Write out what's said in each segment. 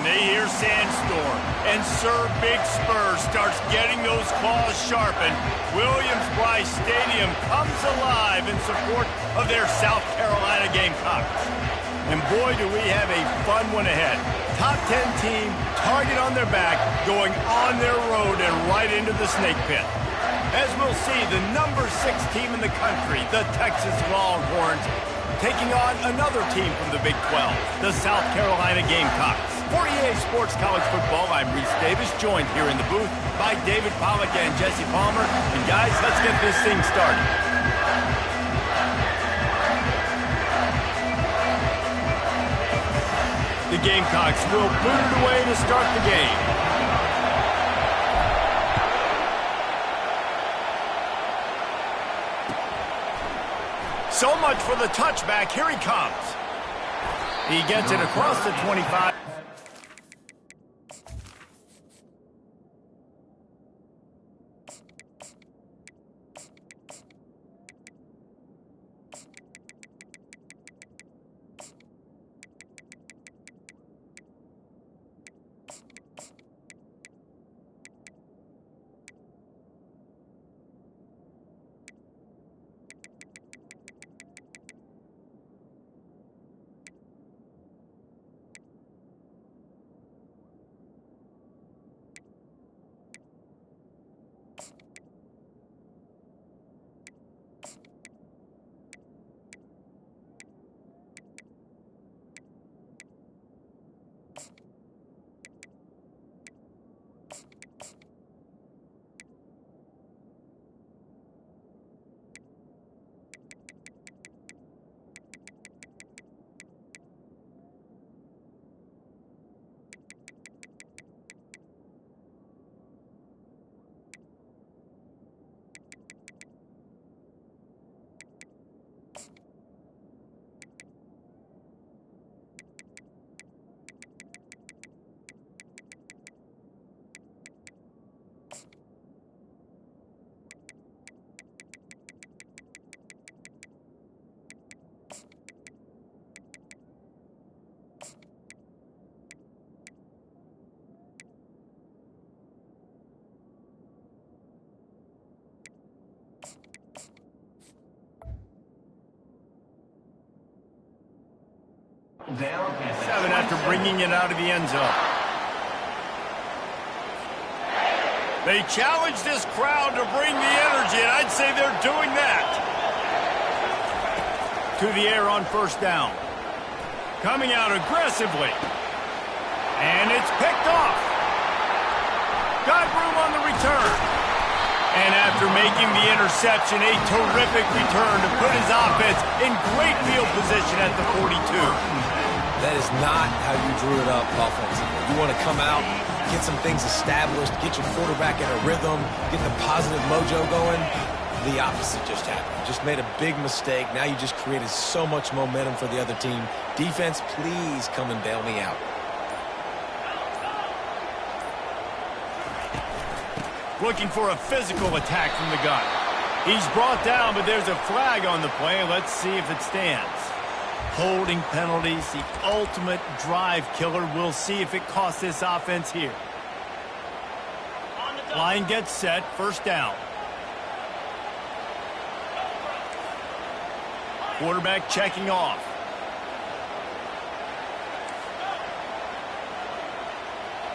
and they hear Sandstorm, and Sir Big Spur starts getting those claws sharpened, Williams-Brice Stadium comes alive in support of their South Carolina Gamecocks. And boy, do we have a fun one ahead. Top 10 team, target on their back, going on their road and right into the snake pit. As we'll see, the number 6 team in the country, the Texas Longhorns, taking on another team from the Big 12, the South Carolina Gamecocks. For EA Sports College Football, I'm Reese Davis, joined here in the booth by David Pollack and Jesse Palmer. And guys, let's get this thing started. The Gamecocks will boot it away to start the game. So much for the touchback. Here he comes. He gets it across the 25. Down 7 after bringing it out of the end zone. They challenge this crowd to bring the energy, and I'd say they're doing that. To the air on first down. Coming out aggressively. And it's picked off. Got room on the return. And after making the interception, a terrific return to put his offense in great field position at the 42. That is not how you drew it up offensively. You want to come out, get some things established, get your quarterback in a rhythm, get the positive mojo going. The opposite just happened. You just made a big mistake. Now you just created so much momentum for the other team. Defense, please come and bail me out. Looking for a physical attack from the gun. He's brought down, but there's a flag on the play. Let's see if it stands. Holding penalties, the ultimate drive killer. We'll see if it costs this offense here. Line gets set, first down. Quarterback checking off.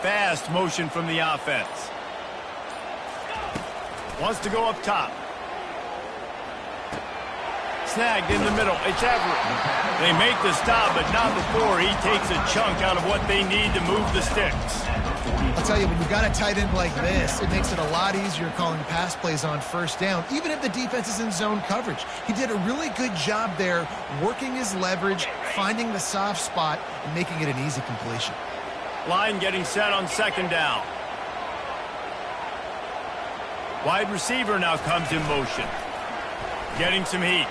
Fast motion from the offense. Wants to go up top. Snagged in the middle. It's Everett. They make the stop, but not before he takes a chunk out of what they need to move the sticks. I'll tell you, when you've got a tight end like this, it makes it a lot easier calling pass plays on first down, even if the defense is in zone coverage. He did a really good job there, working his leverage, finding the soft spot, and making it an easy completion. Line getting set on second down. Wide receiver now comes in motion. Getting some heat.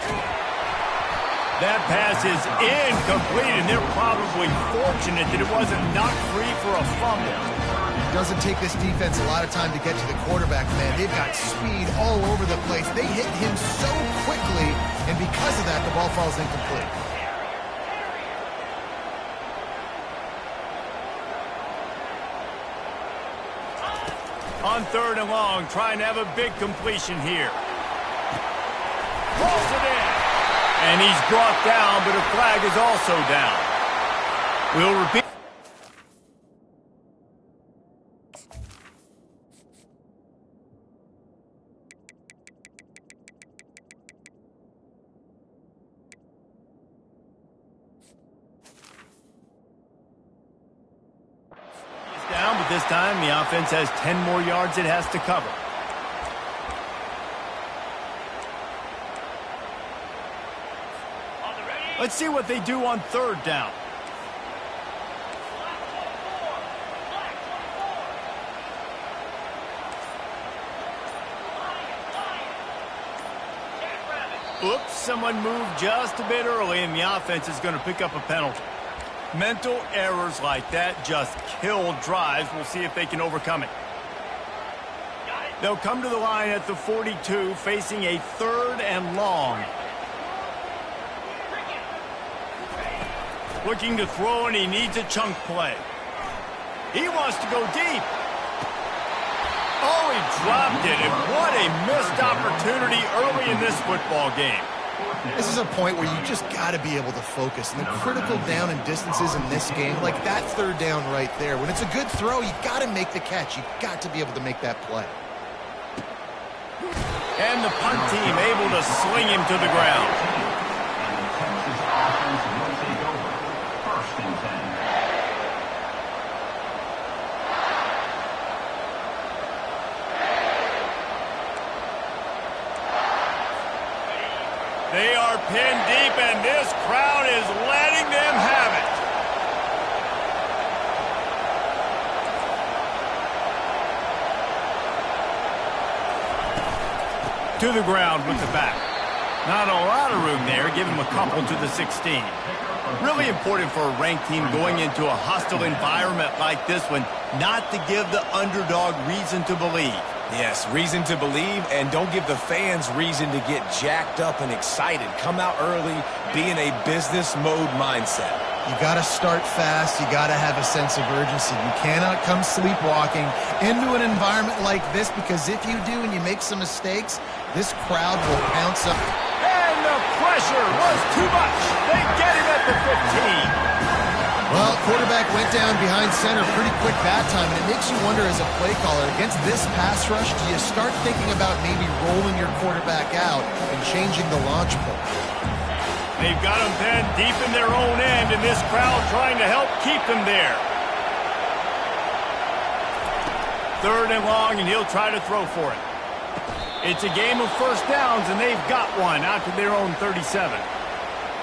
That pass is incomplete, and they're probably fortunate that it wasn't knocked free for a fumble. It doesn't take this defense a lot of time to get to the quarterback, man. They've got speed all over the place. They hit him so quickly, and because of that, the ball falls incomplete. on 3rd and long, trying to have a big completion here. Rolls it in. And he's brought down, but a flag is also down. We'll repeat. This time, the offense has 10 more yards it has to cover. Let's see what they do on 3rd down. Oops, someone moved just a bit early, and the offense is going to pick up a penalty. Mental errors like that just kill drives. We'll see if they can overcome it. They'll come to the line at the 42, facing a 3rd and long. Looking to throw, and he needs a chunk play. He wants to go deep. Oh, he dropped it, and what a missed opportunity early in this football game. This is a point where you just got to be able to focus. And the critical down and distances in this game, like that 3rd down right there, when it's a good throw, you got to make the catch. You got to be able to make that play. And the punt team able to sling him to the ground. And the Texas offense will take over. 1st and 10. They are pinned deep, and this crowd is letting them have it. To the ground with the back. Not a lot of room there. Give him a couple to the 16. Really important for a ranked team going into a hostile environment like this one, not to give the underdog reason to believe. Yes, reason to believe, and don't give the fans reason to get jacked up and excited. Come out early, be in a business mode mindset. You got to start fast. You got to have a sense of urgency. You cannot come sleepwalking into an environment like this, because if you do and you make some mistakes, this crowd will pounce up. And the pressure was too much. They get him at the 15. Well, quarterback went down behind center pretty quick that time, and it makes you wonder as a play caller, against this pass rush, do you start thinking about maybe rolling your quarterback out and changing the launch point? They've got him pinned deep in their own end, and this crowd trying to help keep them there. 3rd and long, and he'll try to throw for it. It's a game of 1st downs, and they've got one out to their own 37.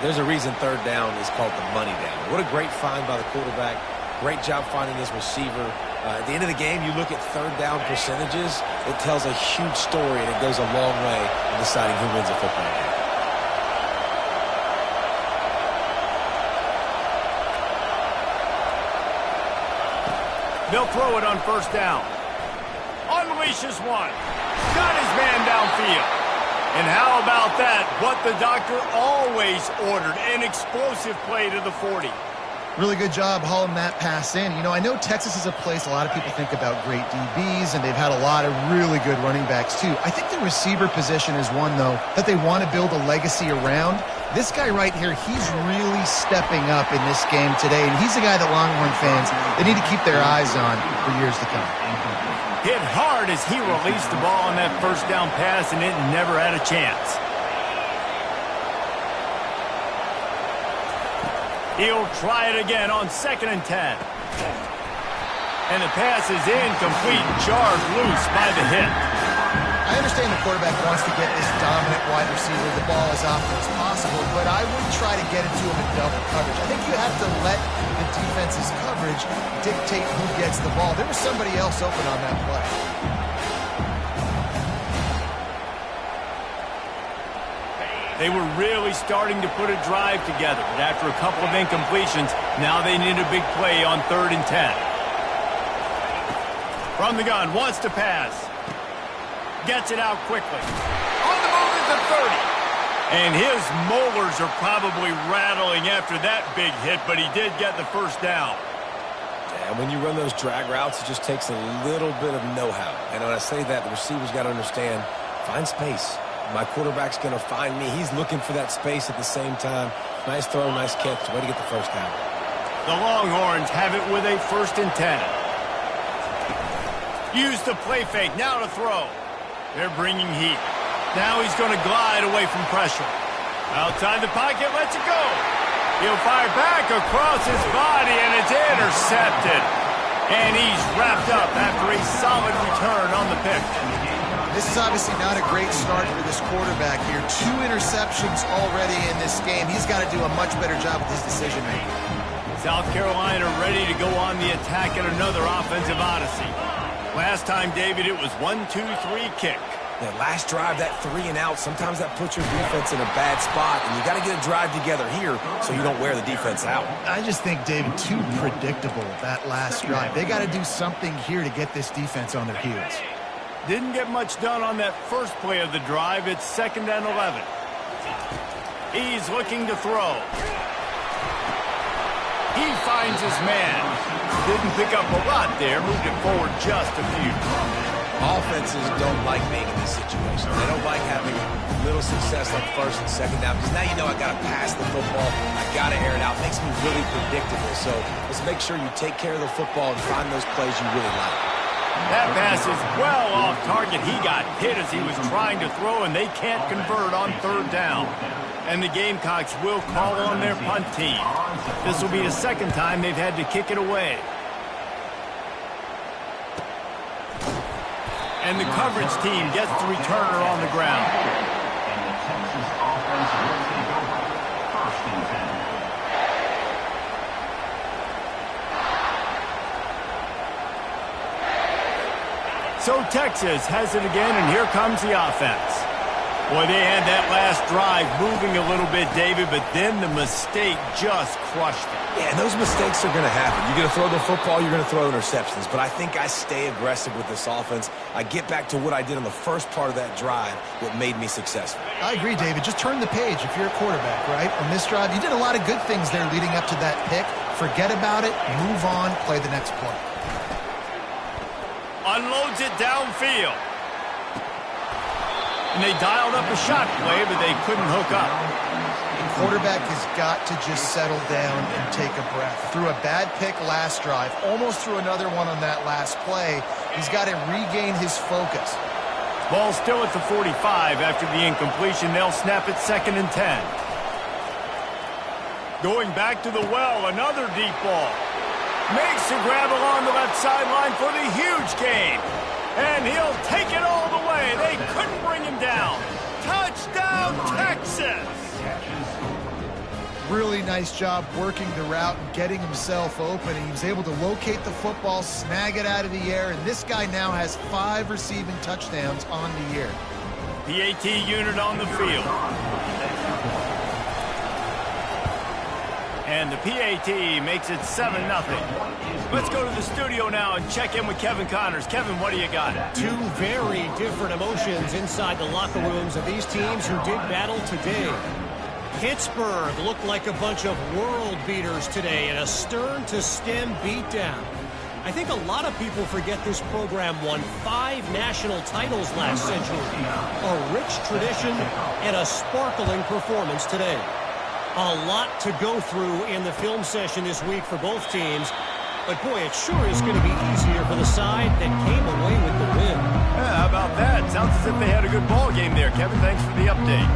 There's a reason 3rd down is called the money down. What a great find by the quarterback. Great job finding his receiver. At the end of the game, you look at 3rd down percentages. It tells a huge story, and it goes a long way in deciding who wins a football game. They'll throw it on 1st down. Unleashes one. Got his man downfield. And how about that? What the doctor always ordered, an explosive play to the 40. Really good job hauling that pass in. You know, I know Texas is a place a lot of people think about great DBs, and they've had a lot of really good running backs too. I think the receiver position is one, though, that they want to build a legacy around. This guy right here, he's really stepping up in this game today, and he's the guy that Longhorn fans, they need to keep their eyes on for years to come. Hit hard as he released the ball on that 1st down pass, and it never had a chance. He'll try it again on 2nd and 10. And the pass is incomplete, jarred loose by the hit. I understand the quarterback wants to get this dominant wide receiver the ball as often as possible, but I wouldn't try to get it to him in double coverage. I think you have to let the defense's coverage dictate who gets the ball. There was somebody else open on that play. They were really starting to put a drive together, but after a couple of incompletions, now they need a big play on 3rd and 10. From the gun, wants to pass. Gets it out quickly. On the move at the 30. And his molars are probably rattling after that big hit, but he did get the 1st down. And when you run those drag routes, it just takes a little bit of know-how. And when I say that, the receiver's got to understand, find space. My quarterback's going to find me. He's looking for that space at the same time. Nice throw, nice catch. Way to get the first down. The Longhorns have it with a 1st and 10. Use the play fake. Now to throw. They're bringing heat. Now he's going to glide away from pressure. Outside the pocket, lets it go. He'll fire back across his body, and it's intercepted. And he's wrapped up after a solid return on the pick. This is obviously not a great start for this quarterback here. 2 interceptions already in this game. He's got to do a much better job with his decision-making. South Carolina ready to go on the attack at another offensive odyssey. Last time, David, it was 1-2-3 kick. That last drive, that 3 and out, sometimes that puts your defense in a bad spot, and you got to get a drive together here so you don't wear the defense out. I just think, David, too predictable, that last drive. They got to do something here to get this defense on their heels. Didn't get much done on that first play of the drive. It's 2nd and 11. He's looking to throw. He finds his man. Didn't pick up a lot there. Moved it forward just a few. Offenses don't like being in this situation. They don't like having little success on 1st and 2nd down because now you know I got to pass the football. I got to air it out. It makes me really predictable. So let's make sure you take care of the football and find those plays you really like. That pass is well off target. He got hit as he was trying to throw, and they can't convert on 3rd down. And the Gamecocks will call on their punt team. This will be the 2nd time they've had to kick it away. And the coverage team gets the returner on the ground. And the Texas offense will take over. 1st and 10. So Texas has it again, and here comes the offense. Boy, they had that last drive moving a little bit, David, but then the mistake just crushed it. Yeah, and those mistakes are going to happen. You're going to throw the football, you're going to throw interceptions. But I think I stay aggressive with this offense. I get back to what I did on the first part of that drive, what made me successful. I agree, David. Just turn the page if you're a quarterback, right? On this drive, you did a lot of good things there leading up to that pick. Forget about it, move on, play the next play. Unloads it downfield. And they dialed up a shot play, but they couldn't hook up. The quarterback has got to just settle down and take a breath. Threw a bad pick last drive, almost threw another one on that last play. He's got to regain his focus. Ball still at the 45 after the incompletion. They'll snap it 2nd and 10. Going back to the well, another deep ball. Makes the grab along the left sideline for the huge gain. And he'll take it all the way. They couldn't bring him down. Touchdown, Texas! Really nice job working the route and getting himself open. He was able to locate the football, snag it out of the air, and this guy now has 5 receiving touchdowns on the year. PAT unit on the field. And the PAT makes it 7-0. Let's go to the studio now and check in with Kevin Connors. Kevin, what do you got? 2 very different emotions inside the locker rooms of these teams who did battle today. Pittsburgh looked like a bunch of world beaters today in a stern-to-stem beatdown. I think a lot of people forget this program won 5 national titles last century. A rich tradition and a sparkling performance today. A lot to go through in the film session this week for both teams. But, boy, it sure is going to be easier for the side that came away with the win. Yeah, how about that? Sounds as if they had a good ball game there. Kevin, thanks for the update.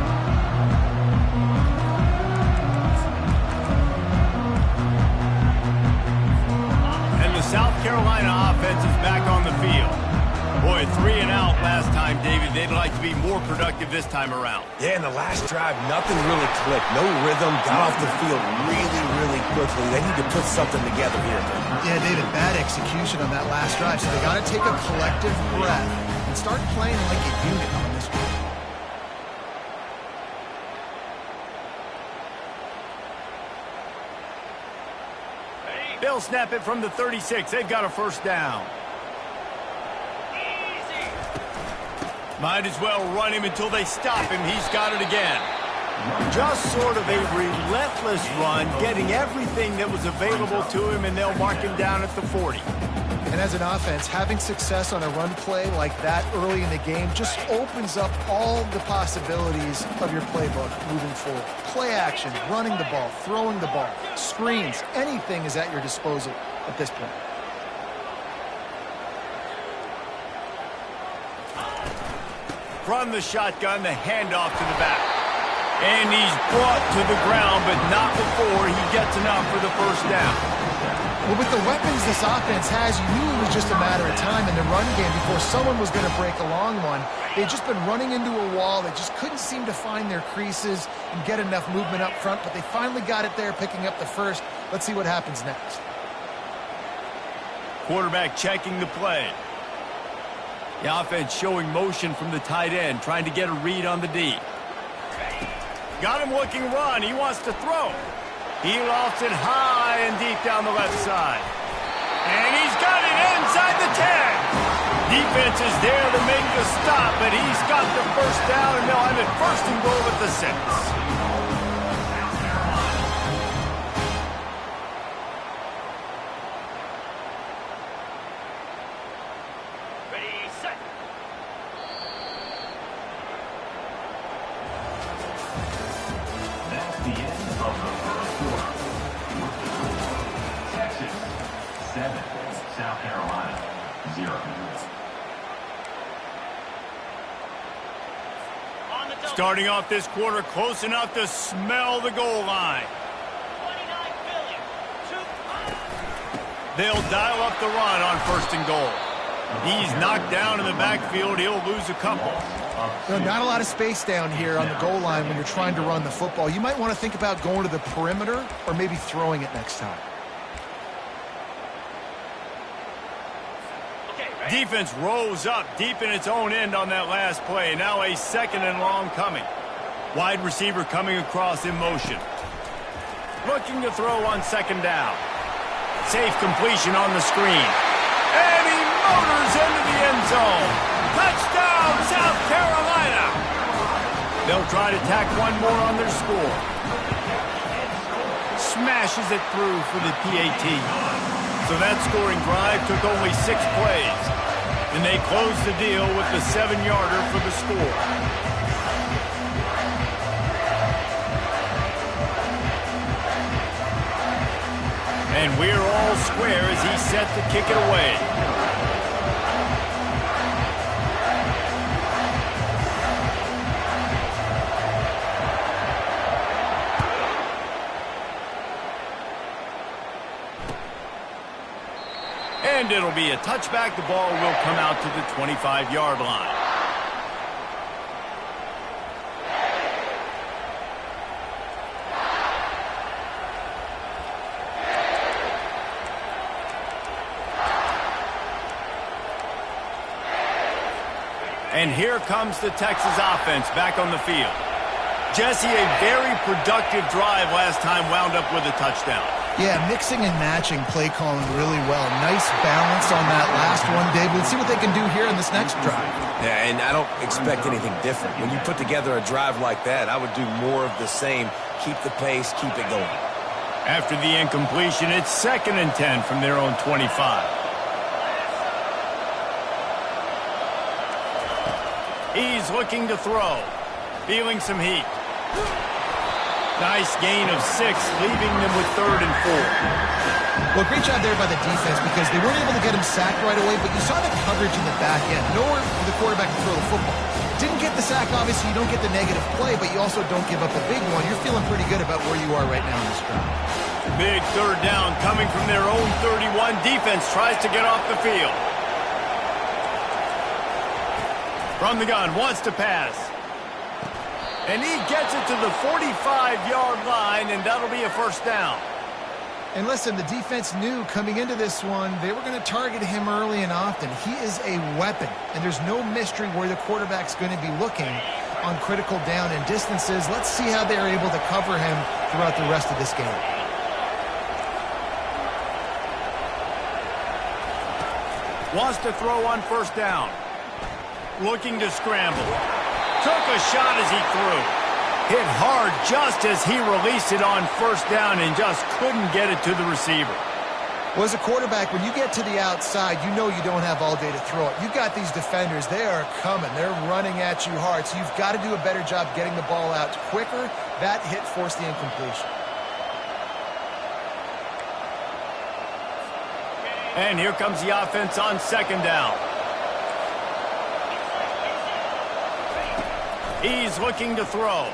And the South Carolina offense is back on the field. Boy, 3 and out last time, David. They'd like to be more productive this time around. Yeah, in the last drive, nothing really clicked. No rhythm, got off the field really, really quickly. They need to put something together here. Yeah, David, bad execution on that last drive, so they got to take a collective breath and start playing like a unit on this one. They'll snap it from the 36. They've got a 1st down. Might as well run him until they stop him. He's got it again. Just sort of a relentless run, getting everything that was available to him, and they'll mark him down at the 40. And as an offense, having success on a run play like that early in the game just opens up all the possibilities of your playbook moving forward. Play action, running the ball, throwing the ball, screens, anything is at your disposal at this point. From the shotgun, the handoff to the back. And he's brought to the ground, but not before he gets enough for the first down. Well, with the weapons this offense has, you knew it was just a matter of time in the run game before someone was going to break a long one. They'd just been running into a wall. They just couldn't seem to find their creases and get enough movement up front, but they finally got it there, picking up the first. Let's see what happens next. Quarterback checking the play. The offense showing motion from the tight end, trying to get a read on the D. Got him looking run. He wants to throw. He lofts it high and deep down the left side. And he's got it inside the 10. Defense is there to make the stop, but he's got the first down, and they'll have it first and goal at the 6. South Carolina, 0. Starting off this quarter close enough to smell the goal line. They'll dial up the run on first and goal. He's knocked down in the backfield. He'll lose a couple. Not a lot of space down here on the goal line when you're trying to run the football. You might want to think about going to the perimeter or maybe throwing it next time. Defense rose up deep in its own end on that last play. Now a second and long coming. Wide receiver coming across in motion. Looking to throw on second down. Safe completion on the screen. And he motors into the end zone. Touchdown, South Carolina. They'll try to tack one more on their score. Smashes it through for the PAT. So that scoring drive took only 6 plays. And they closed the deal with the 7-yarder for the score. And we're all square as he's set to kick it away. And it'll be a touchback. The ball will come out to the 25-yard line. And here comes the Texas offense back on the field. Jesse, a very productive drive last time, wound up with a touchdown. Yeah, mixing and matching play calling really well. Nice balance on that last one, Dave. Let's see what they can do here in this next drive. Yeah, and I don't expect anything different. When you put together a drive like that, I would do more of the same. Keep the pace, keep it going. After the incompletion, it's 2nd and 10 from their own 25. He's looking to throw. Feeling some heat. Nice gain of 6, leaving them with 3rd and 4. Well, great job there by the defense because they weren't able to get him sacked right away, but you saw the coverage in the back end. Nowhere for the quarterback to throw the football. Didn't get the sack, obviously. You don't get the negative play, but you also don't give up the big one. You're feeling pretty good about where you are right now in this drive. Big 3rd down coming from their own 31. Defense tries to get off the field. From the gun, wants to pass. And he gets it to the 45-yard line, and that'll be a first down. And listen, the defense knew coming into this one, they were going to target him early and often. He is a weapon, and there's no mystery where the quarterback's going to be looking on critical down and distances. Let's see how they're able to cover him throughout the rest of this game. Wants to throw on first down. Looking to scramble. Took a shot as he threw. Hit hard just as he released it on first down and just couldn't get it to the receiver. Well, as a quarterback, when you get to the outside, you know you don't have all day to throw it. You've got these defenders. They are coming. They're running at you hard. So you've got to do a better job getting the ball out quicker. That hit forced the incompletion. And here comes the offense on second down. He's looking to throw.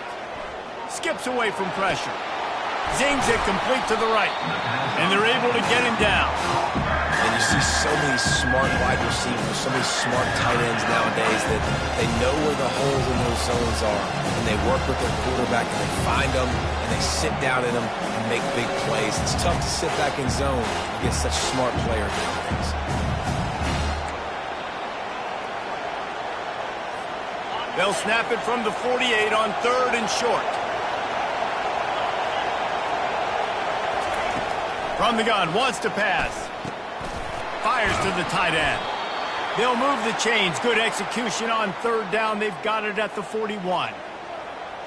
Skips away from pressure. Zings it complete to the right. And they're able to get him down. And you see so many smart wide receivers, so many smart tight ends nowadays that they know where the holes in those zones are. And they work with their quarterback and they find them and they sit down in them and make big plays. It's tough to sit back in zone against such smart players nowadays. They'll snap it from the 48 on third and short. From the gun, wants to pass. Fires to the tight end. They'll move the chains. Good execution on third down. They've got it at the 41.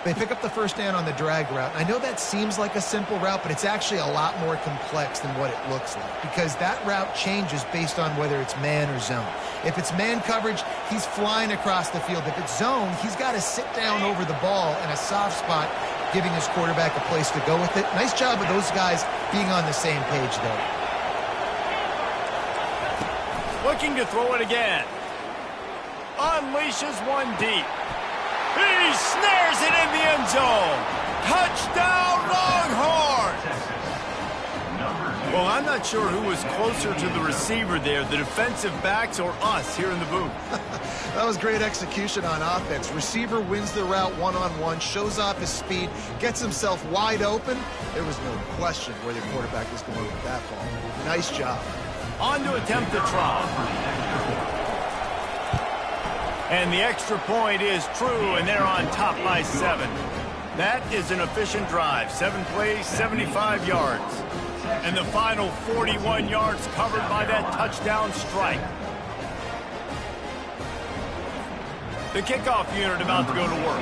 They pick up the first down on the drag route. I know that seems like a simple route, but it's actually a lot more complex than what it looks like because that route changes based on whether it's man or zone. If it's man coverage, he's flying across the field. If it's zone, he's got to sit down over the ball in a soft spot, giving his quarterback a place to go with it. Nice job of those guys being on the same page there. Looking to throw it again. Unleashes one deep. He snares it in the end zone. Touchdown, Longhorns! Well, I'm not sure who was closer to the receiver there, the defensive backs or us here in the booth. That was great execution on offense. Receiver wins the route one-on-one, shows off his speed, gets himself wide open. There was no question where the quarterback was going with that ball. Nice job. On to attempt the try. And the extra point is true, and they're on top by 7. That is an efficient drive. 7 plays, 75 yards. And the final 41 yards covered by that touchdown strike. The kickoff unit about to go to work.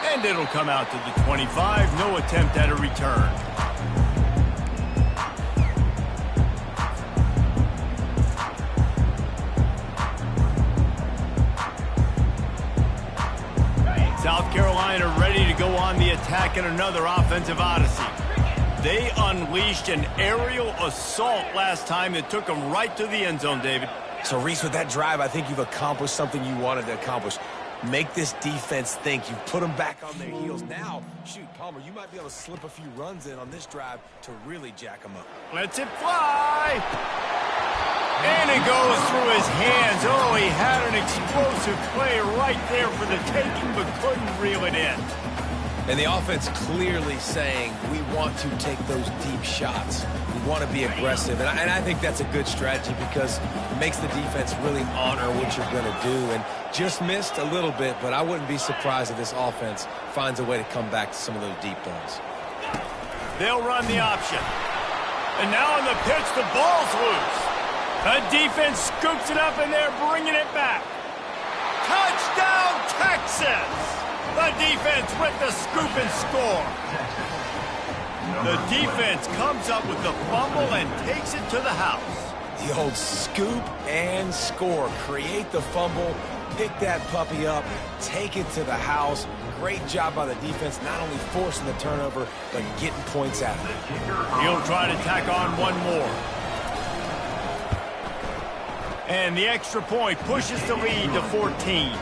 And it'll come out to the 25. No attempt at a return. South Carolina ready to go on the attack in another offensive odyssey. They unleashed an aerial assault last time that took them right to the end zone, David. So, Reese, with that drive, I think you've accomplished something you wanted to accomplish. Make this defense think. You've put them back on their heels. Now, shoot, Palmer, you might be able to slip a few runs in on this drive to really jack them up. Lets it fly. And it goes through his hands. Oh, he had an explosive play right there for the taking, but couldn't reel it in. And the offense clearly saying, we want to take those deep shots. We want to be aggressive. And I think that's a good strategy because it makes the defense really honor what you're going to do. And just missed a little bit, but I wouldn't be surprised if this offense finds a way to come back to some of those deep balls. They'll run the option. And now on the pitch, the ball's loose. The defense scoops it up, and they're bringing it back. Touchdown, Texas! The defense with the scoop and score. The defense comes up with the fumble and takes it to the house. The old scoop and score. Create the fumble, pick that puppy up, take it to the house. Great job by the defense, not only forcing the turnover, but getting points out of it. He'll try to tack on one more. And the extra point pushes the lead to 14.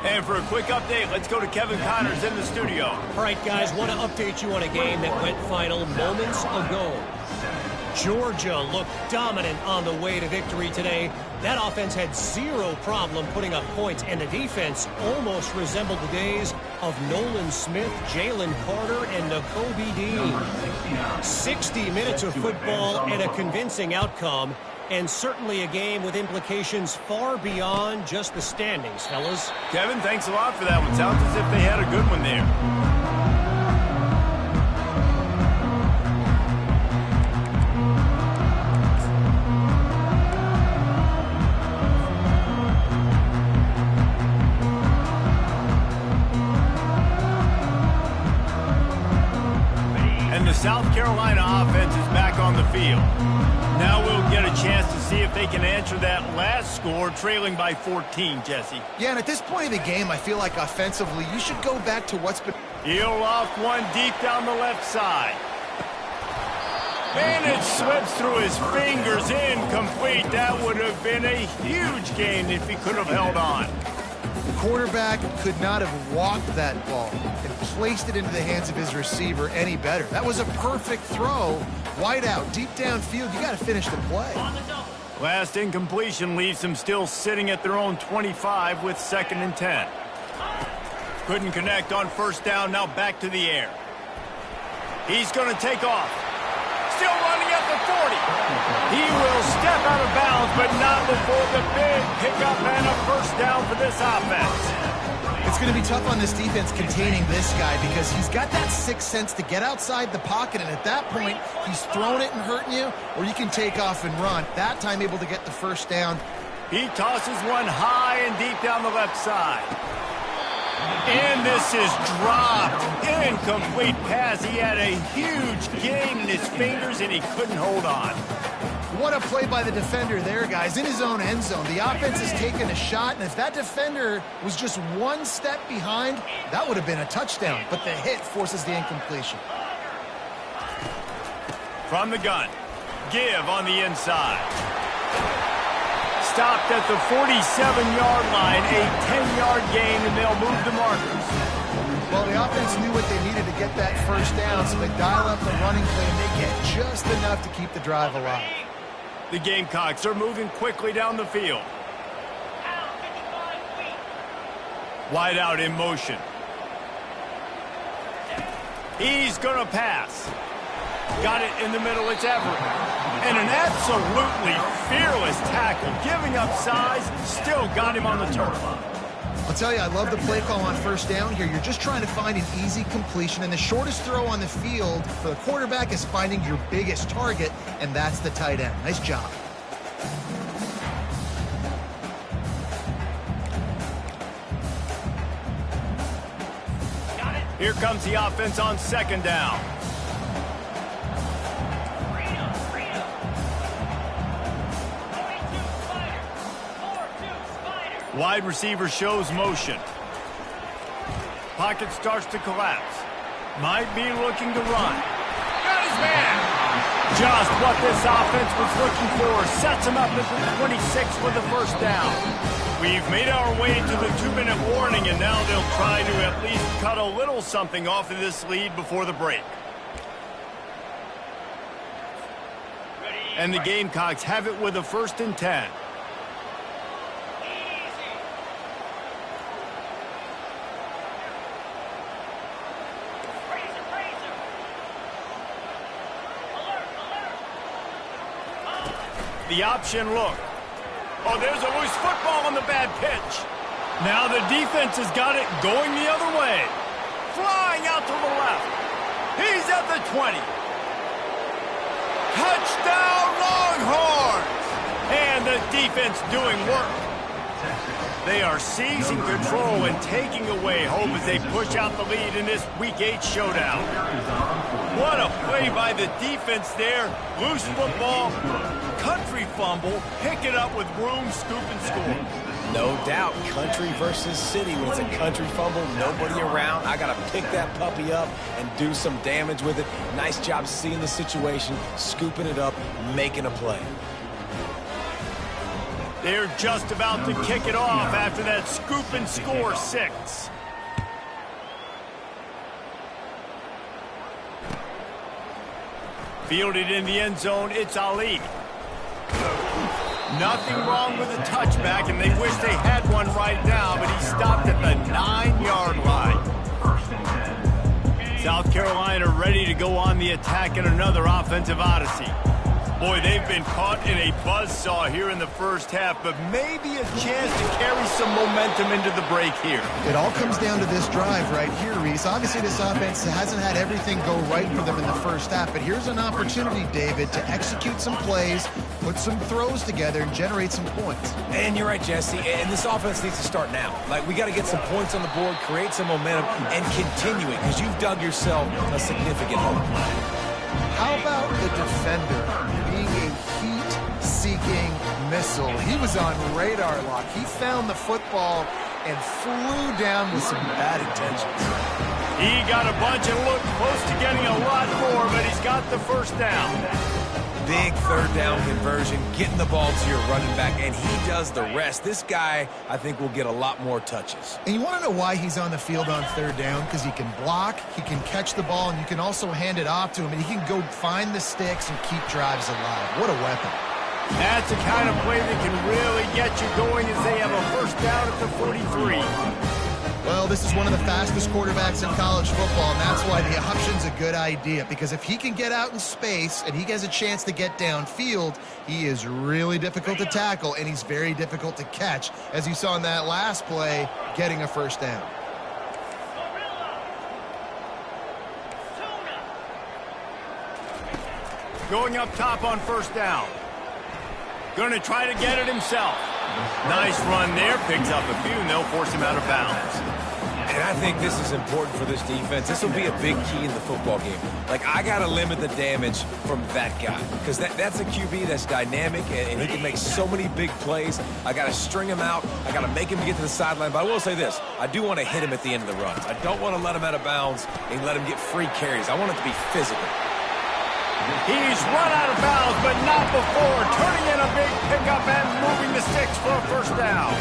And for a quick update, let's go to Kevin Connors in the studio. All right, guys, want to update you on a game that went final moments ago. Georgia looked dominant on the way to victory today. That offense had zero problem putting up points, and the defense almost resembled the days of Nolan Smith, Jalen Carter, and Nakobe Dean. 60 minutes of football and a convincing outcome, and certainly a game with implications far beyond just the standings, fellas. Kevin, thanks a lot for that one. Sounds as if they had a good one there. the South Carolina offense is back on the field. Now we'll get a chance to see if they can answer that last score, trailing by 14, Jesse. Yeah, and at this point of the game, I feel like offensively, you should go back to what's been... He'll off one deep down the left side. And it slips through his fingers, incomplete. That would have been a huge gain if he could have held on. The quarterback could not have walked that ball and placed it into the hands of his receiver any better. That was a perfect throw. Wide out, deep downfield. You got to finish the play. Last incompletion leaves them still sitting at their own 25 with 2nd and 10. Couldn't connect on first down. Now back to the air. He's going to take off. Still running at the 40. He will step out of bounds, but not before the big pickup and a first down for this offense. It's going to be tough on this defense containing this guy because he's got that sixth sense to get outside the pocket, and at that point, he's throwing it and hurting you, or you can take off and run. That time able to get the first down. He tosses one high and deep down the left side. And this is dropped. Incomplete pass. He had a huge gain in his fingers, and he couldn't hold on. What a play by the defender there, guys. In his own end zone. The offense has taken a shot, and if that defender was just one step behind, that would have been a touchdown. But the hit forces the incompletion. From the gun. Give on the inside. Stopped at the 47-yard line, a 10-yard gain, and they'll move the markers. Well, the offense knew what they needed to get that first down, so they dial up the running play, and they get just enough to keep the drive alive. The Gamecocks are moving quickly down the field. Wide out in motion. He's going to pass. Got it in the middle. It's Everett. And an absolutely fearless tackle. Giving up size, still got him on the turf. I'll tell you, I love the play call on first down here. You're just trying to find an easy completion, and the shortest throw on the field for the quarterback is finding your biggest target, and that's the tight end. Nice job. Here comes the offense on 2nd down. Wide receiver shows motion. Pocket starts to collapse. Might be looking to run. Got his man. Just what this offense was looking for. Sets him up at the 26 with the first down. We've made our way to the 2-minute warning, and now they'll try to at least cut a little something off of this lead before the break. And the Gamecocks have it with a 1st and 10. The option look. Oh, there's a loose football on the bad pitch. Now the defense has got it going the other way. Flying out to the left. He's at the 20. Touchdown Longhorns! And the defense doing work. They are seizing control and taking away hope as they push out the lead in this Week 8 showdown. What a play by the defense there. Loose football, country fumble, pick it up with room, scoop, and score. No doubt, country versus city. When it's a country fumble, nobody around. I got to pick that puppy up and do some damage with it. Nice job seeing the situation, scooping it up, making a play. They're just about to kick it off after that scoop and score 6. Fielded in the end zone, it's Ali. Nothing wrong with the touchback, and they wish they had one right now, but he stopped at the 9-yard line. South Carolina ready to go on the attack in another offensive odyssey. Boy, they've been caught in a buzzsaw here in the first half, but maybe a chance to carry some momentum into the break here. It all comes down to this drive right here, Reese. Obviously, this offense hasn't had everything go right for them in the first half, but here's an opportunity, David, to execute some plays, put some throws together, and generate some points. And you're right, Jesse, and this offense needs to start now. Like, we got to get some points on the board, create some momentum, and continue it, because you've dug yourself a significant hole. How about the defender being a heat-seeking missile? He was on radar lock. He found the football and flew down with some bad intentions. He got a bunch and looked close to getting a lot more, but he's got the first down. Big third down conversion, getting the ball to your running back, and he does the rest. This guy, I think, will get a lot more touches. And you want to know why he's on the field on third down? Because he can block, he can catch the ball, and you can also hand it off to him, and he can go find the sticks and keep drives alive. What a weapon. That's the kind of play that can really get you going as they have a first down at the 43. Well, this is one of the fastest quarterbacks in college football, and that's why the option's a good idea. Because if he can get out in space and he has a chance to get downfield, he is really difficult to tackle, and he's very difficult to catch, as you saw in that last play, getting a first down. Going up top on first down. Going to try to get it himself. Nice run there. Picks up a few, and they'll force him out of bounds. And I think this is important for this defense. This will be a big key in the football game. Like, I got to limit the damage from that guy because that's a QB that's dynamic, and he can make so many big plays. I got to string him out. I got to make him get to the sideline. But I will say this. I do want to hit him at the end of the run. I don't want to let him out of bounds and let him get free carries. I want it to be physical. He's run out of bounds, but not before. Turning in a big pickup and moving the sticks for a first down.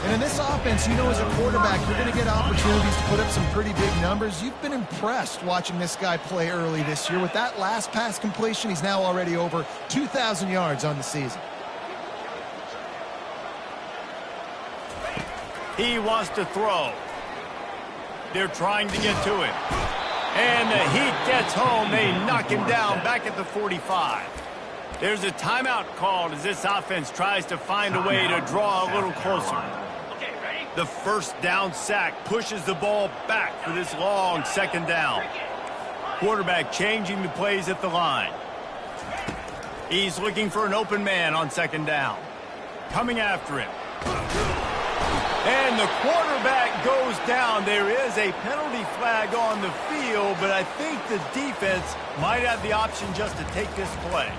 And in this offense, you know, as a quarterback, you're going to get opportunities to put up some pretty big numbers. You've been impressed watching this guy play early this year. With that last pass completion, he's now already over 2,000 yards on the season. He wants to throw. They're trying to get to him. And the heat gets home. They knock him down back at the 45. There's a timeout called as this offense tries to find a way to draw a little closer. The first down sack pushes the ball back for this long second down. Quarterback changing the plays at the line. He's looking for an open man on second down. Coming after him. And the quarterback goes down. There is a penalty flag on the field, but I think the defense might have the option just to take this play.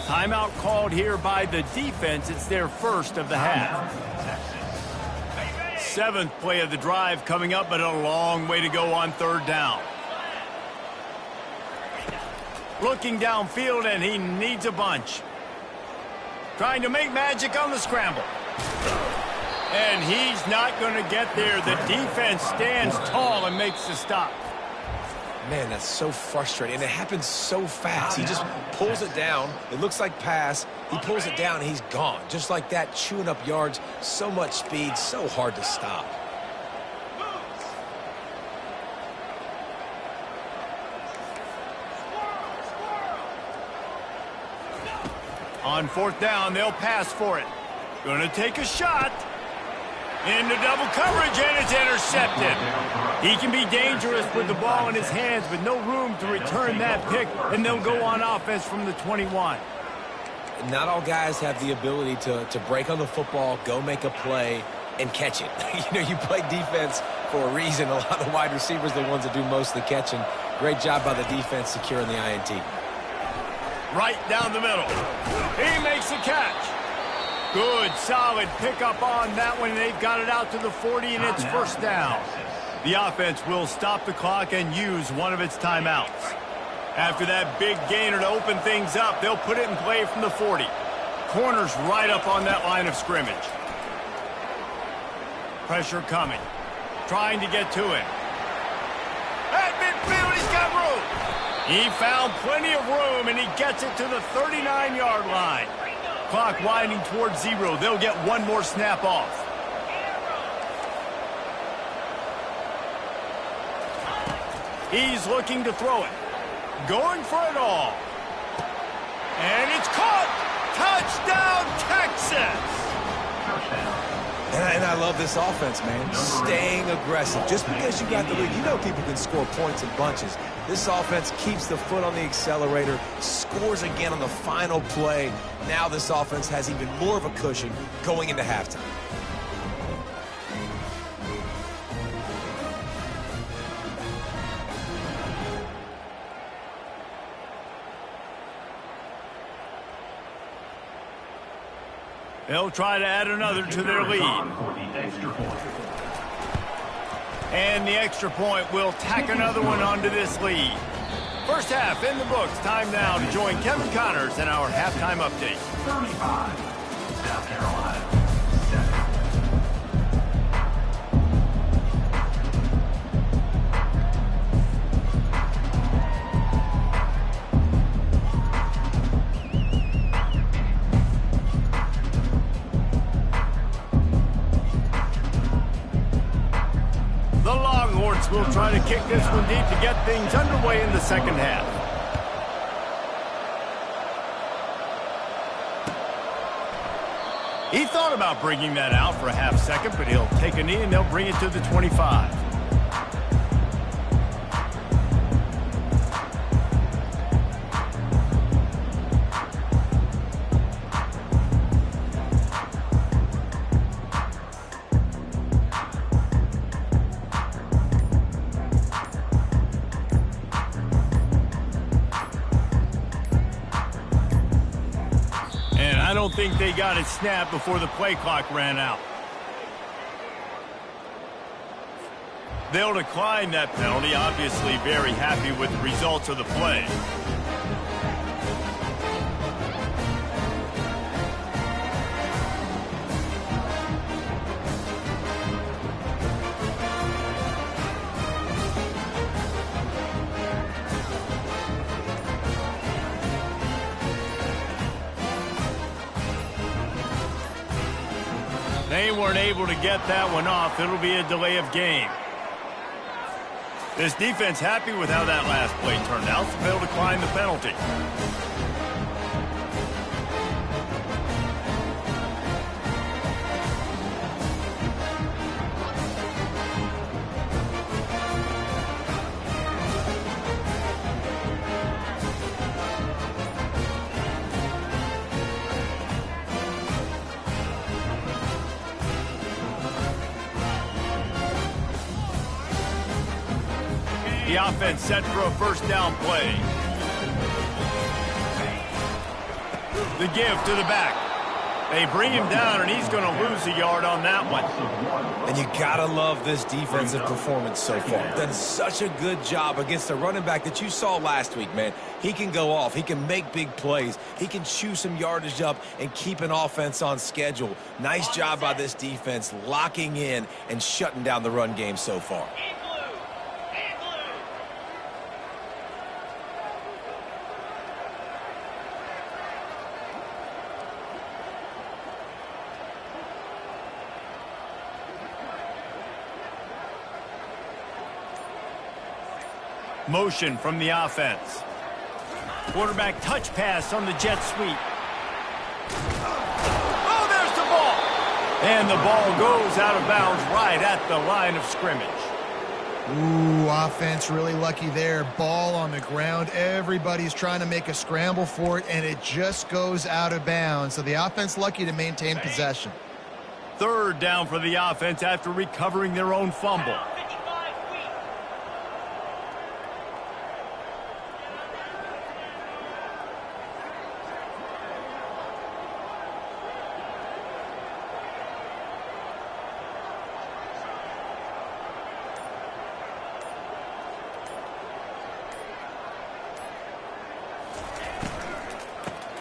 Timeout called here by the defense. It's their first of the half. Seventh play of the drive coming up, but a long way to go on third down. Looking downfield, and he needs a bunch. Trying to make magic on the scramble. And he's not going to get there. The defense stands tall and makes the stop. Man, that's so frustrating. And it happens so fast. He just pulls it down. It looks like pass. He pulls it down, and he's gone. Just like that, chewing up yards. So much speed, so hard to stop. On fourth down, they'll pass for it. Going to take a shot. Into double coverage, and it's intercepted. He can be dangerous with the ball in his hands, but no room to return that pick, and they'll go on offense from the 21. Not all guys have the ability to break on the football, go make a play, and catch it. You know, you play defense for a reason. A lot of the wide receivers are the ones that do most of the catching. Great job by the defense securing the INT. Right down the middle. He makes the catch. Good, solid pickup on that one. They've got it out to the 40, and it's first down. The offense will stop the clock and use one of its timeouts. After that big gainer to open things up, they'll put it in play from the 40. Corners right up on that line of scrimmage. Pressure coming. Trying to get to him. At midfield, he's got room. He found plenty of room, and he gets it to the 39-yard line. Clock winding towards zero. They'll get one more snap off. He's looking to throw it. Going for it all. And it's caught. Touchdown, Texas. And I love this offense, man. Staying aggressive. Just because you got the lead, you know people can score points in bunches. This offense keeps the foot on the accelerator, scores again on the final play. Now this offense has even more of a cushion going into halftime. They'll try to add another to their lead. For the extra point. And the extra point will tack another one onto this lead. First half in the books. Time now to join Kevin Connors in our halftime update. 35, South Carolina, 7. The Longhorns will try to kick this one deep to get things underway in the second half. He thought about bringing that out for a half second, but he'll take a knee and they'll bring it to the 25. I don't think they got it snapped before the play clock ran out. They'll decline that penalty, obviously very happy with the results of the play. They weren't able to get that one off. It'll be a delay of game. This defense happy with how that last play turned out, so they'll decline the penalty. The offense set for a first down play. The give to the back. They bring him down, and he's going to lose a yard on that one. And you got to love this defensive performance so far. Done such a good job against the running back that you saw last week, man. He can go off. He can make big plays. He can chew some yardage up and keep an offense on schedule. Nice job by this defense locking in and shutting down the run game so far. Motion from the offense. Quarterback touch pass on the jet sweep. Oh, there's the ball. And the ball goes out of bounds right at the line of scrimmage. Ooh, offense really lucky there. Ball on the ground. Everybody's trying to make a scramble for it, and it just goes out of bounds. So the offense lucky to maintain possession. Third down for the offense after recovering their own fumble.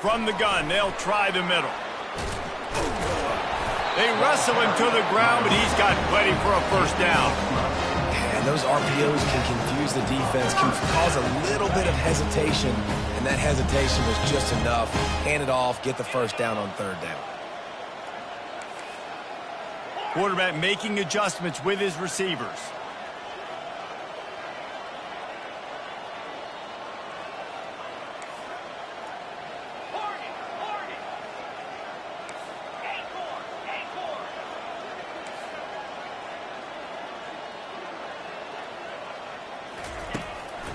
From the gun, they'll try the middle. They wrestle him to the ground, but he's got plenty for a first down. And those RPOs can confuse the defense, can cause a little bit of hesitation, and that hesitation was just enough. Hand it off, get the first down on third down. Quarterback making adjustments with his receivers.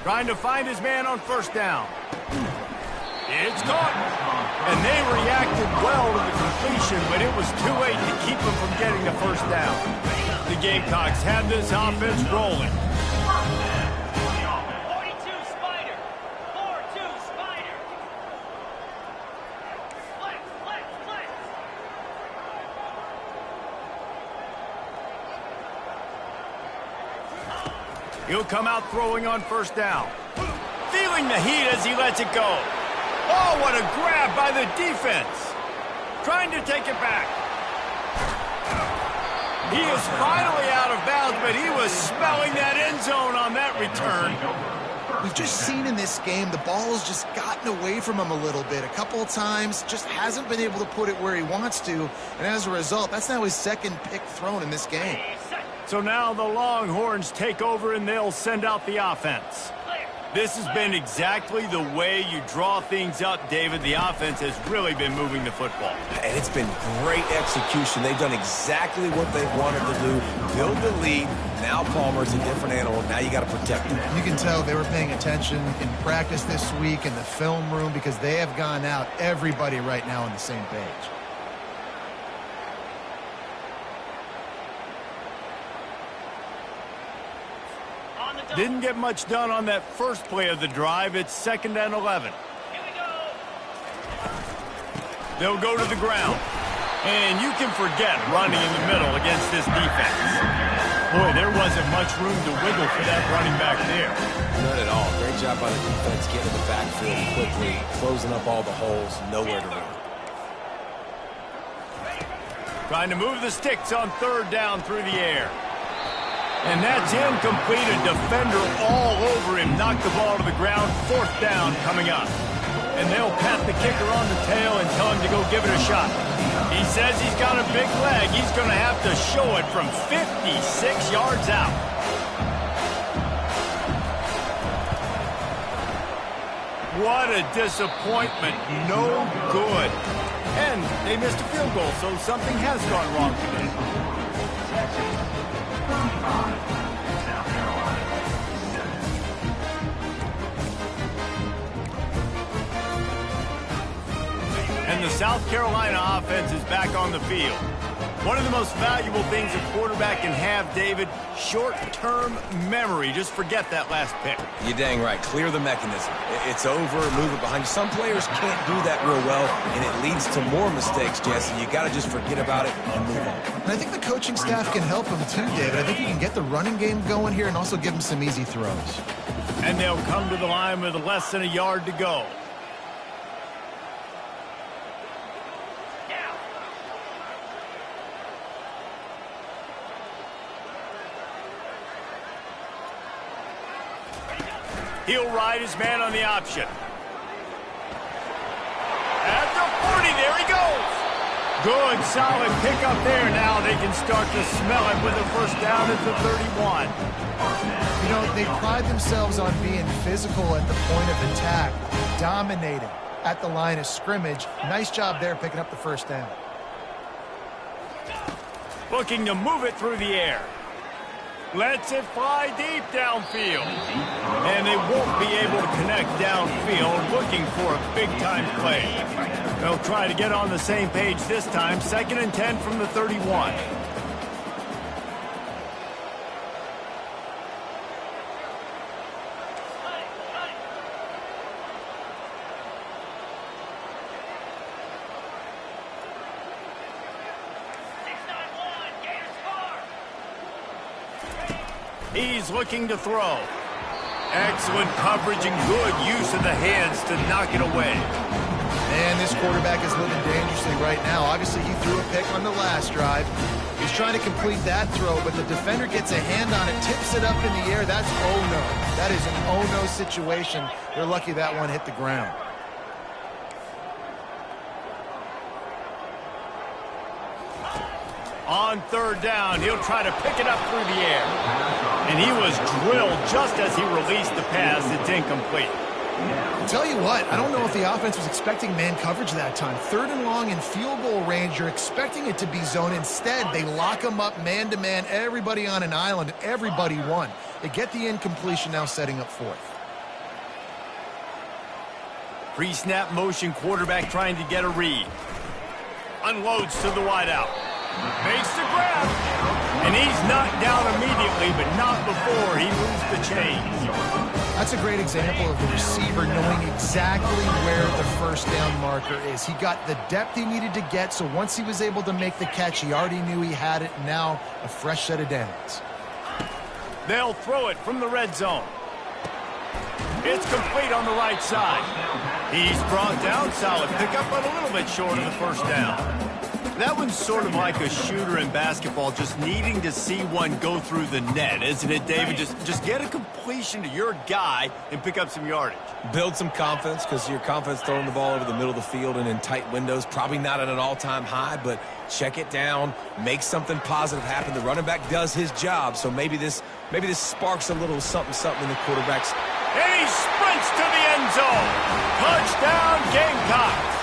Trying to find his man on first down. It's caught. And they reacted well to the completion, but it was too late to keep them from getting the first down. The Gamecocks have this offense rolling. 42 Spider. 4-2 Spider. Flex, flex, flex. He'll come out throwing on first down. Feeling the heat as he lets it go. Oh, what a grab by the defense. Trying to take it back. He is finally out of bounds, but he was smelling that end zone on that return. We've just seen in this game the ball has just gotten away from him a little bit. A couple of times, just hasn't been able to put it where he wants to. And as a result, that's now his second pick thrown in this game. So now the Longhorns take over and they'll send out the offense. This has been exactly the way you draw things up, David. The offense has really been moving the football. And it's been great execution. They've done exactly what they wanted to do. Build the lead. Now Palmer's a different animal. Now you got to protect him. You can tell they were paying attention in practice this week in the film room because they have gone out, everybody right now on the same page. Didn't get much done on that first play of the drive. It's 2nd and 11. They'll go to the ground. And you can forget running in the middle against this defense. Boy, there wasn't much room to wiggle for that running back there. None at all. Great job by the defense getting in the backfield quickly, closing up all the holes, nowhere to run. Trying to move the sticks on 3rd down through the air. And that's incomplete. A defender all over him. Knocked the ball to the ground. 4th down coming up. And they'll pat the kicker on the tail and tell him to go give it a shot. He says he's got a big leg. He's going to have to show it from 56 yards out. What a disappointment. No good. And they missed a field goal, so something has gone wrong today. South Carolina. And the South Carolina offense is back on the field. One of the most valuable things a quarterback can have, David, short-term memory. Just forget that last pick. You're dang right. Clear the mechanism. It's over, move it behind you. Some players can't do that real well, and it leads to more mistakes, Jesse. You got to just forget about it and move on. And I think the coaching staff can help him too, David. I think you can get the running game going here and also give him some easy throws. And they'll come to the line with less than a yard to go. He'll ride his man on the option. At the 40, there he goes. Good, solid pickup there. Now they can start to smell it with a first down at the 31. You know, they pride themselves on being physical at the point of attack, dominating at the line of scrimmage. Nice job there picking up the first down. Looking to move it through the air. Lets it fly deep downfield. And they won't be able to connect downfield, looking for a big-time play. They'll try to get on the same page this time. 2nd and 10 from the 31. He's looking to throw. Excellent coverage and good use of the hands to knock it away. Man, this quarterback is living dangerously right now. Obviously, he threw a pick on the last drive. He's trying to complete that throw, but the defender gets a hand on it, tips it up in the air. That's oh-no. That is an oh-no situation. They're lucky that one hit the ground. On 3rd down, he'll try to pick it up through the air. And he was drilled just as he released the pass. It's incomplete. I'll tell you what, I don't know if the offense was expecting man coverage that time. 3rd and long in field goal range, you're expecting it to be zone. Instead, they lock them up man-to-man, everybody on an island, everybody won. They get the incompletion, now setting up 4th. Pre-snap motion, quarterback trying to get a read. Unloads to the wideout. Makes the grab. And he's knocked down immediately, but not before he moves the chains. That's a great example of the receiver knowing exactly where the first down marker is. He got the depth he needed to get, so once he was able to make the catch, he already knew he had it. Now, a fresh set of downs. They'll throw it from the red zone. It's complete on the right side. He's brought down, solid pickup, but a little bit short of the first down. That one's sort of like a shooter in basketball, just needing to see one go through the net, isn't it, David? Just get a completion to your guy and pick up some yardage. Build some confidence, because your confidence throwing the ball over the middle of the field and in tight windows, probably not at an all-time high, but check it down, make something positive happen. The running back does his job, so maybe this sparks a little something in the quarterback's. And he sprints to the end zone. Touchdown, Gamecocks.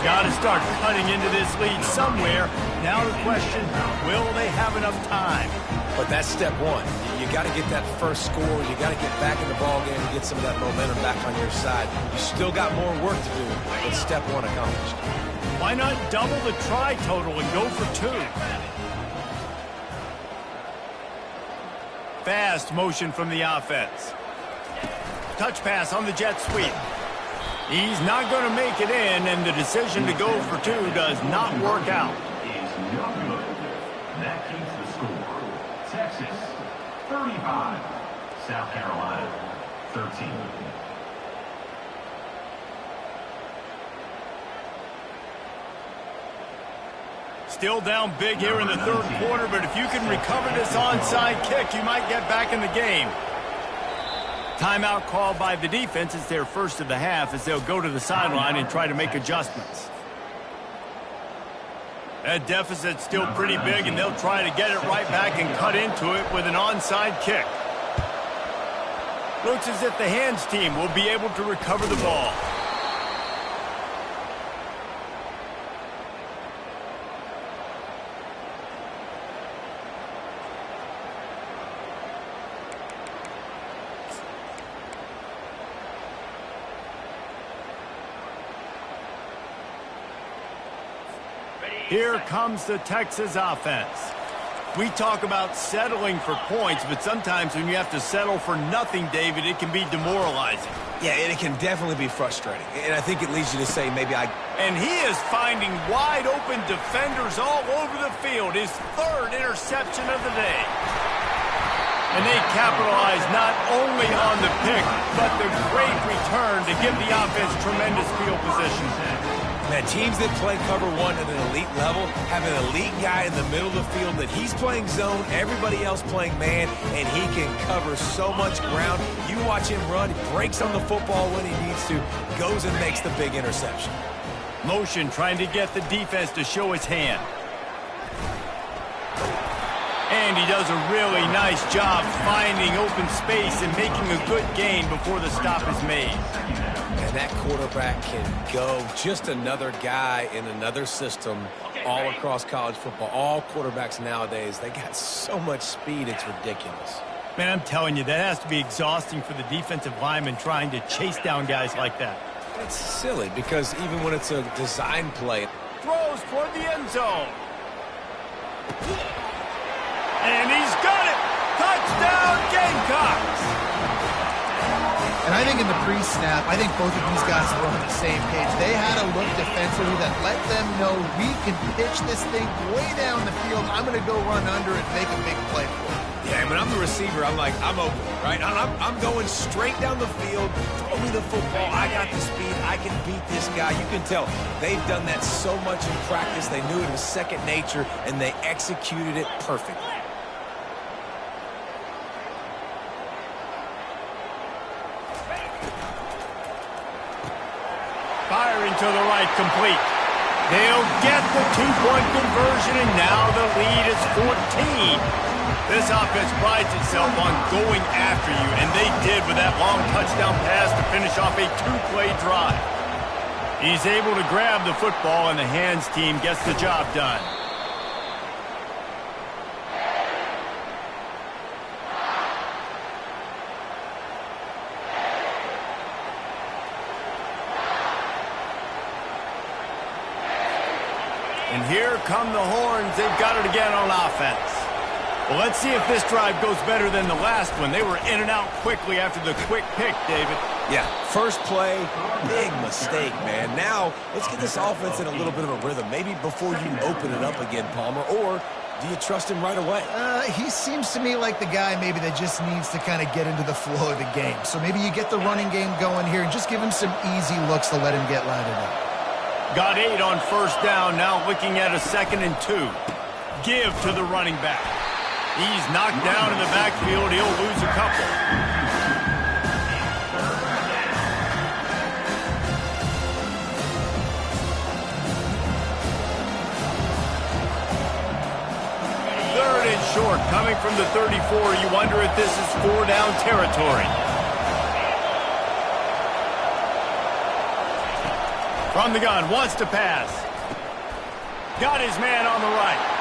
Got to start cutting into this lead somewhere. Now the question, will they have enough time? But that's step one. You got to get that first score. You got to get back in the ball game and get some of that momentum back on your side. You still got more work to do, but step one accomplished. Why not double the try total and go for 2? Fast motion from the offense. Touch pass on the jet sweep. He's not going to make it in, and the decision to go for 2 does not work out. Is no good. That keeps the score. Texas, 35. South Carolina, 13. Still down big here in the third quarter, but if you can recover this onside kick, you might get back in the game. Timeout called by the defense. It's their first of the half as they'll go to the sideline and try to make adjustments. That deficit's still pretty big, and they'll try to get it right back and cut into it with an onside kick. Looks as if the hands team will be able to recover the ball. Here comes the Texas offense. We talk about settling for points, but sometimes when you have to settle for nothing, David, it can be demoralizing. Yeah, and it can definitely be frustrating. And I think it leads you to say And he is finding wide-open defenders all over the field. His 3rd interception of the day. And they capitalize not only on the pick, but the great return to give the offense tremendous field position. Man, teams that play cover 1 at an elite level have an elite guy in the middle of the field that he's playing zone, everybody else playing man, and he can cover so much ground. You watch him run, he breaks on the football when he needs to, goes and makes the big interception. Motion trying to get the defense to show his hand. And he does a really nice job finding open space and making a good gain before the stop is made. And that quarterback can go. Just another guy in another system all across college football. All quarterbacks nowadays, they got so much speed, it's ridiculous. Man, I'm telling you, that has to be exhausting for the defensive lineman trying to chase down guys like that. It's silly because even when it's a design play. Throws toward the end zone. And he's got it! Touchdown, Gamecocks! And I think in the pre-snap, I think both of these guys were on the same page. They had a look defensively that let them know we can pitch this thing way down the field. I'm going to go run under it and make a big play for it. Yeah, when I'm the receiver, I'm like, I'm open, right? I'm going straight down the field. Throw me the football. I got the speed. I can beat this guy. You can tell they've done that so much in practice. They knew it was second nature, and they executed it perfectly. Firing to the right, complete. They'll get the 2-point conversion, and now the lead is 14. This offense prides itself on going after you, and they did with that long touchdown pass to finish off a 2-play drive. He's able to grab the football, and the hands team gets the job done. And here come the horns. They've got it again on offense. Well, let's see if this drive goes better than the last one. They were in and out quickly after the quick pick, David. Yeah, first play, big mistake, man. Now, let's get this offense in a little bit of a rhythm. Maybe before you open it up again, Palmer, or Do you trust him right away? He seems to me like the guy maybe that just needs to kind of get into the flow of the game. So maybe you get the running game going here and just give him some easy looks to let him get lathered up. Got 8 on first down, now looking at a 2nd and 2. Give to the running back. He's knocked down in the backfield. He'll lose a couple. Third and short, coming from the 34. You wonder if this is 4-down territory. From the gun, wants to pass. Got his man on the right.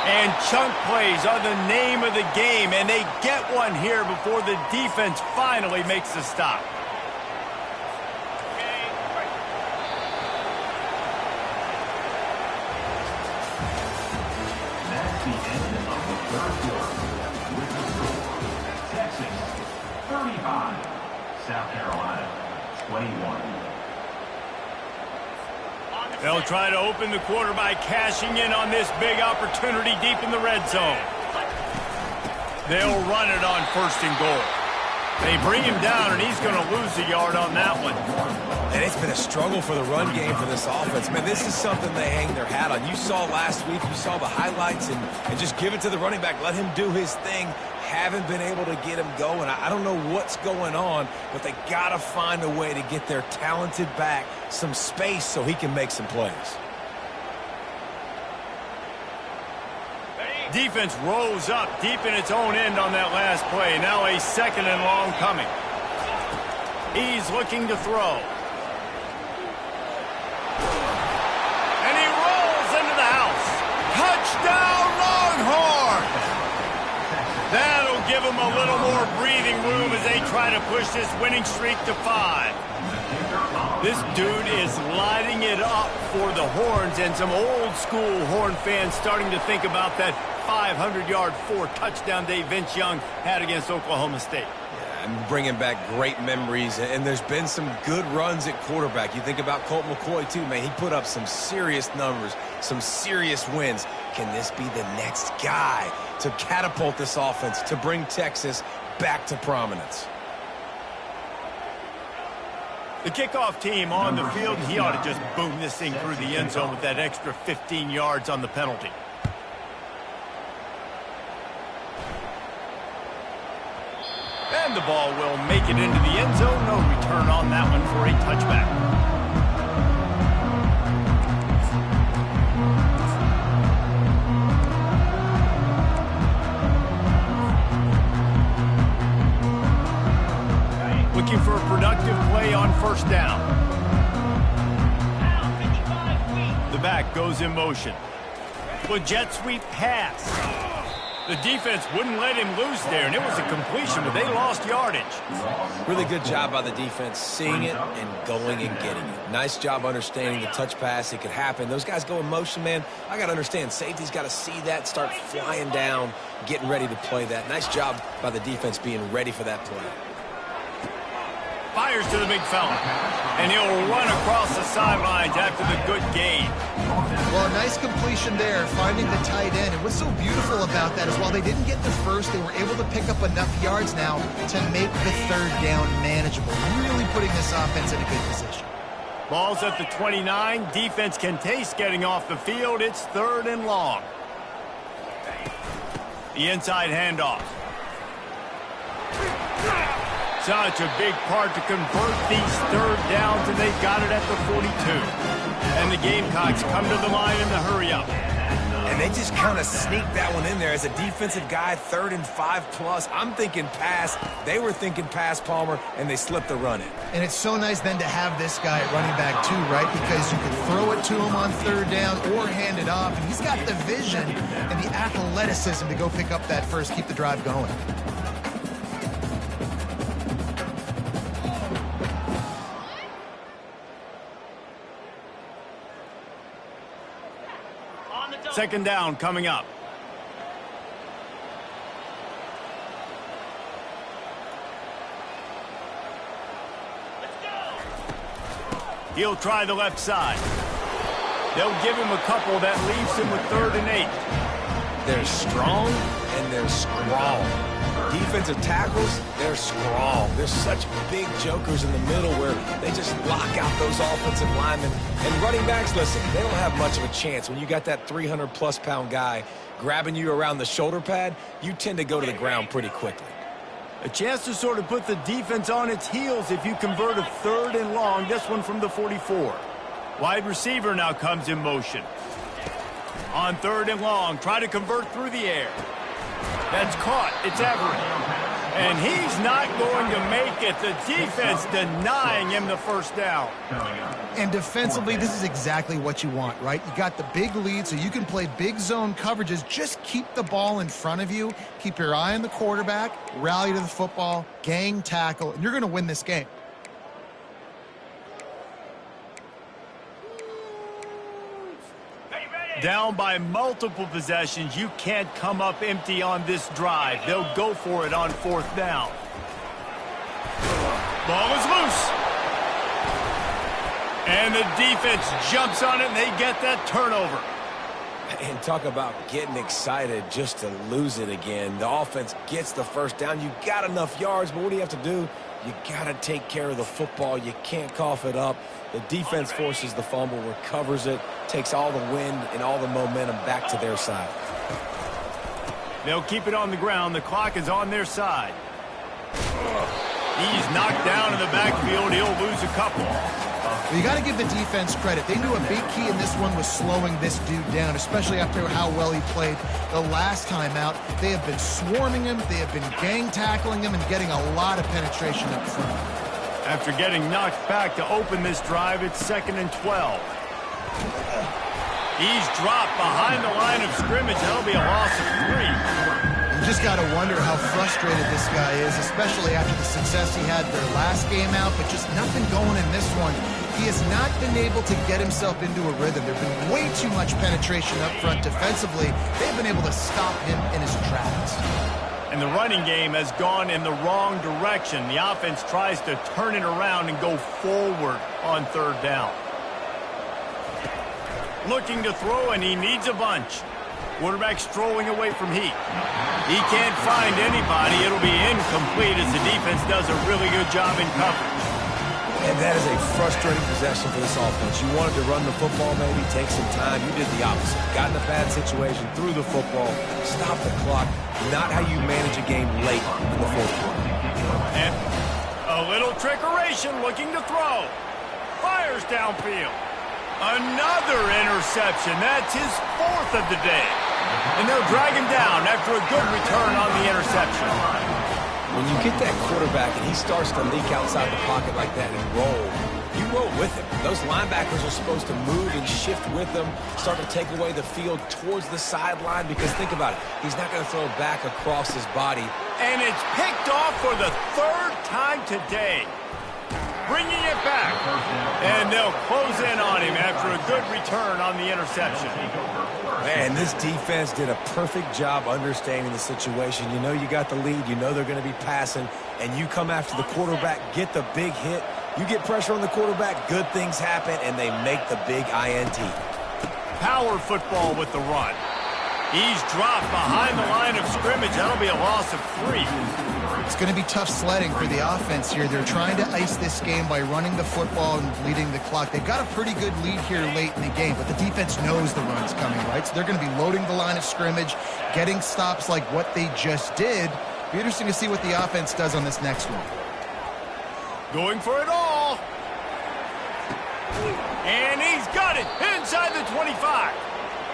And chunk plays are the name of the game, and they get one here before the defense finally makes the stop. That's the end of the third quarter. With the score, Texas 35, South Carolina 21. They'll try to open the quarter by cashing in on this big opportunity deep in the red zone. They'll run it on 1st and goal. They bring him down, and he's going to lose a yard on that one. And it's been a struggle for the run game for this offense. Man, this is something they hang their hat on. You saw last week, you saw the highlights, and just give it to the running back. Let him do his thing. Haven't been able to get him going. I don't know what's going on, but they got to find a way to get their talented back some space so he can make some plays. Defense rose up deep in its own end on that last play. Now a 2nd and long coming. He's looking to throw. And he rolls into the house. Touchdown, Longhorn! That'll give them a little more breathing room as they try to push this winning streak to 5. This dude is lighting it up for the Horns, and some old-school Horn fans starting to think about that 500-yard, 4-touchdown day Vince Young had against Oklahoma State. And bringing back great memories, and there's been some good runs at quarterback. You think about Colt McCoy, too, man. He put up some serious numbers, some serious wins. Can this be the next guy to catapult this offense, to bring Texas back to prominence? The kickoff team on the field, he ought to just boom this thing through the end zone with that extra 15 yards on the penalty. And the ball will make it into the end zone. No return on that one for a touchback. Looking for a productive play on 1st down. The back goes in motion. With jet sweep pass. The defense wouldn't let him loose there, and it was a completion, but they lost yardage. Really good job by the defense, seeing it and going and getting it. Nice job understanding the touch pass. It could happen. Those guys go in motion, man. I got to understand, safety's got to see that, start flying down, getting ready to play that. Nice job by the defense being ready for that play. Fires to the big fella, and he'll run across the sidelines after the good gain. Well, a nice completion there, finding the tight end. And what's so beautiful about that is while they didn't get the first, they were able to pick up enough yards now to make the 3rd down manageable, really putting this offense in a good position. Ball's at the 29. Defense can taste getting off the field. It's 3rd and long. The inside handoff. Such a big part to convert these 3rd downs, and they've got it at the 42. And the Gamecocks come to the line in the hurry-up. And they just kind of sneaked that one in there as a defensive guy, 3rd and 5+. I'm thinking pass. They were thinking pass, Palmer, and they slipped the run in. And it's so nice then to have this guy at running back too, right? Because you can throw it to him on 3rd down or hand it off. And he's got the vision and the athleticism to go pick up that first, keep the drive going. Second down coming up. He'll try the left side. They'll give him a couple that leaves him with 3rd and 8. They're strong and they're strong. Defensive tackles, they're strong. There's such big jokers in the middle where they just lock out those offensive linemen. And running backs, listen, they don't have much of a chance. When you got that 300-plus pound guy grabbing you around the shoulder pad, you tend to go to the ground pretty quickly. A chance to sort of put the defense on its heels if you convert a 3rd and long. This one from the 44. Wide receiver now comes in motion. On 3rd and long, try to convert through the air. That's caught. It's Everett. And he's not going to make it. The defense denying him the 1st down. And defensively, this is exactly what you want, right? You got the big lead, so you can play big zone coverages. Just keep the ball in front of you. Keep your eye on the quarterback. Rally to the football. Gang tackle. And you're going to win this game. Down by multiple possessions. You can't come up empty on this drive. They'll go for it on 4th down. Ball is loose. And the defense jumps on it, and they get that turnover. And talk about getting excited just to lose it again. The offense gets the 1st down. You got enough yards, but what do you have to do? You got to take care of the football. You can't cough it up. The defense forces the fumble, recovers it, takes all the wind and all the momentum back to their side. They'll keep it on the ground. The clock is on their side. He's knocked down in the backfield. He'll lose a couple. Well, you got to give the defense credit. They knew a big key in this one was slowing this dude down, especially after how well he played the last time out. They have been swarming him. They have been gang tackling him and getting a lot of penetration up front. After getting knocked back to open this drive, it's 2nd and 12. He's dropped behind the line of scrimmage. That'll be a loss of 3. You just got to wonder how frustrated this guy is, especially after the success he had their last game out, but just nothing going in this one. He has not been able to get himself into a rhythm. There's been way too much penetration up front defensively. They've been able to stop him in his tracks. And the running game has gone in the wrong direction. The offense tries to turn it around and go forward on 3rd down. Looking to throw, and he needs a bunch. Quarterback strolling away from Heat. He can't find anybody. It'll be incomplete as the defense does a really good job in coverage. And that is a frustrating possession for this offense. You wanted to run the football, maybe take some time. You did the opposite. Got in a bad situation, threw the football, stopped the clock. Not how you manage a game late in the 4th quarter. And a little trickeration, looking to throw. Fires downfield. Another interception. That's his 4th of the day. And they'll drag him down after a good return on the interception. When you get that quarterback and he starts to leak outside the pocket like that and roll, you roll with him. Those linebackers are supposed to move and shift with them, start to take away the field towards the sideline, because think about it. He's not going to throw back across his body. And it's picked off for the 3rd time today. Bringing it back. And they'll close in on him after a good return on the interception. Man, this defense did a perfect job understanding the situation. You know you got the lead. You know they're going to be passing. And you come after the quarterback, get the big hit. You get pressure on the quarterback, good things happen, and they make the big INT. Power football with the run. He's dropped behind the line of scrimmage. That'll be a loss of 3. It's going to be tough sledding for the offense here. They're trying to ice this game by running the football and leading the clock. They've got a pretty good lead here late in the game, but the defense knows the run's coming, right? So they're going to be loading the line of scrimmage, getting stops like what they just did. Be interesting to see what the offense does on this next one. Going for it all. And he's got it inside the 25.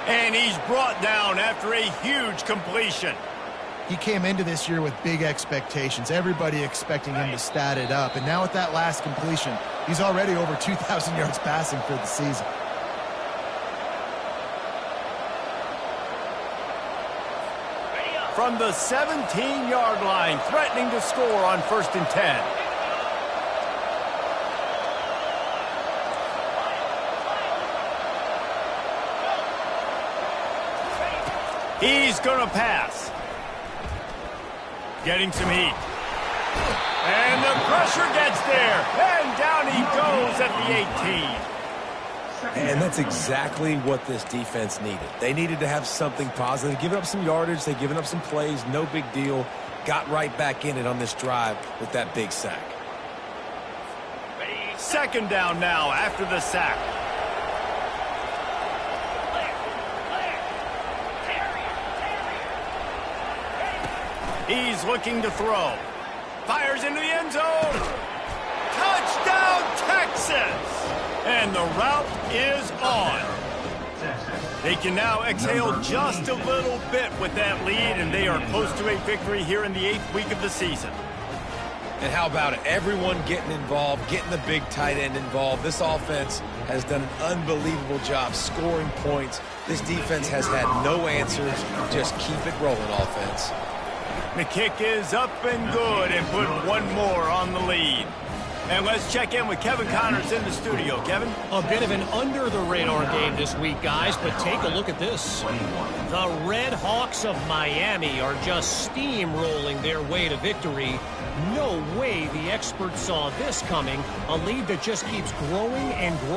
And he's brought down after a huge completion. He came into this year with big expectations. Everybody expecting him to stat it up. And now with that last completion, he's already over 2,000 yards passing for the season. From the 17-yard line, threatening to score on 1st and 10. He's going to pass. Getting some heat. And the pressure gets there. And down he goes at the 18. And that's exactly what this defense needed. They needed to have something positive. Giving up some yardage, they've given up some plays, no big deal. Got right back in it on this drive with that big sack. Second down now after the sack. He's looking to throw. Fires into the end zone. Touchdown, Texas! And the route is on. They can now exhale just a little bit with that lead, and they are close to a victory here in the 8th week of the season. And how about it? Everyone getting involved, getting the big tight end involved. This offense has done an unbelievable job scoring points. This defense has had no answers. Just keep it rolling, offense. The kick is up and good, and put one more on the lead. And let's check in with Kevin Connors in the studio. Kevin? A bit of an under-the-radar game this week, guys, but take a look at this. The Red Hawks of Miami are just steamrolling their way to victory. No way the experts saw this coming. A lead that just keeps growing and growing.